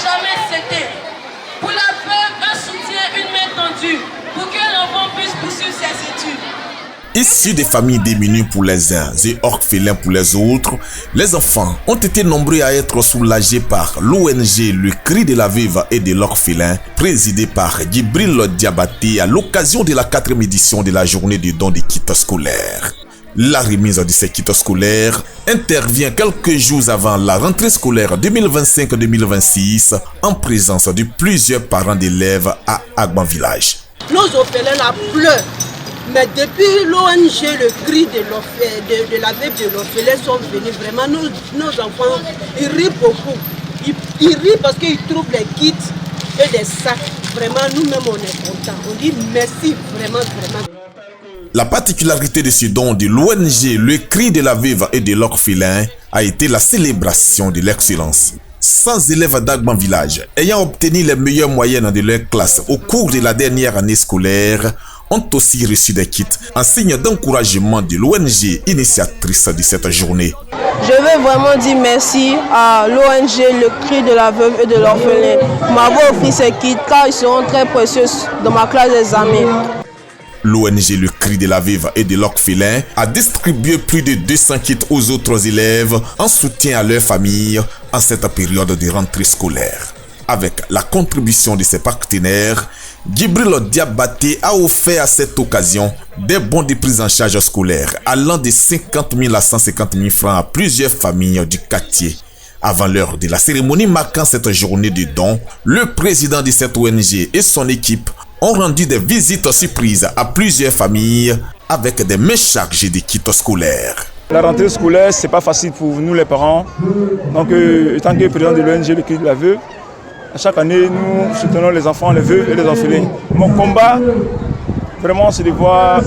jamais céder. Pour la veuve, un soutien, une main tendue, pour que l'enfant puisse poursuivre ses études. Issus des familles démunies pour les uns et orphelins pour les autres, les enfants ont été nombreux à être soulagés par l'ONG Le Cri de la Veuve et de l'Orphelin, présidée par Djibril Diabaté à l'occasion de la 4e édition de la journée du don des kits scolaires. La remise de ces kits scolaires intervient quelques jours avant la rentrée scolaire 2025-2026 en présence de plusieurs parents d'élèves à Agban Village. Nos orphelins là pleurent. Mais depuis l'ONG, le cri de la veuve de l'orphelin sont venus, vraiment, nos enfants, ils rient beaucoup. Ils rient parce qu'ils trouvent des kits et des sacs. Vraiment, nous-mêmes, on est contents. On dit merci, vraiment, vraiment. La particularité de ce don de l'ONG, le cri de la veuve et de l'orphelin, a été la célébration de l'excellence. 100 élèves d'Agban Village ayant obtenu les meilleures moyennes de leur classe au cours de la dernière année scolaire ont aussi reçu des kits en signe d'encouragement de l'ONG initiatrice de cette journée. Je veux vraiment dire merci à l'ONG Le Cri de la Veuve et de l'Orphelin pour m'avoir offert ces kits car ils seront très précieux dans ma classe d'examen. L'ONG Le Cri de la Veuve et de l'Orphelin a distribué plus de 200 kits aux autres élèves en soutien à leurs familles en cette période de rentrée scolaire. Avec la contribution de ses partenaires, Djibril Diabaté a offert à cette occasion des bons de prise en charge scolaire allant de 50 000 à 150 000 francs à plusieurs familles du quartier. Avant l'heure de la cérémonie marquant cette journée de don, le président de cette ONG et son équipe ont rendu des visites surprises à plusieurs familles avec des mains chargées de kits scolaires. La rentrée scolaire, c'est pas facile pour nous les parents. Donc, étant que président de l'ONG Le Cri de la Veuve, à chaque année, nous soutenons les enfants, les veuves et les orphelins. Mon combat, vraiment, c'est de voir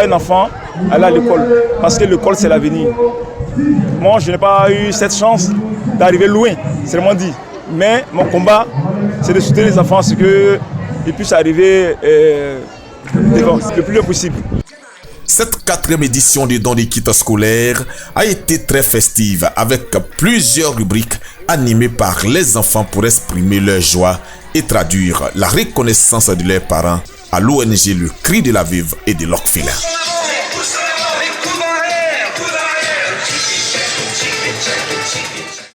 un enfant aller à l'école. Parce que l'école, c'est l'avenir. Moi, je n'ai pas eu cette chance d'arriver loin, c'est vraiment dit. Mais mon combat, c'est de soutenir les enfants, c'est qu'ils puissent arriver devant le plus loin possible. Cette 4e édition du don des kits scolaires a été très festive avec plusieurs rubriques animées par les enfants pour exprimer leur joie et traduire la reconnaissance de leurs parents à l'ONG Le Cri de la Veuve et de l'Orphelin.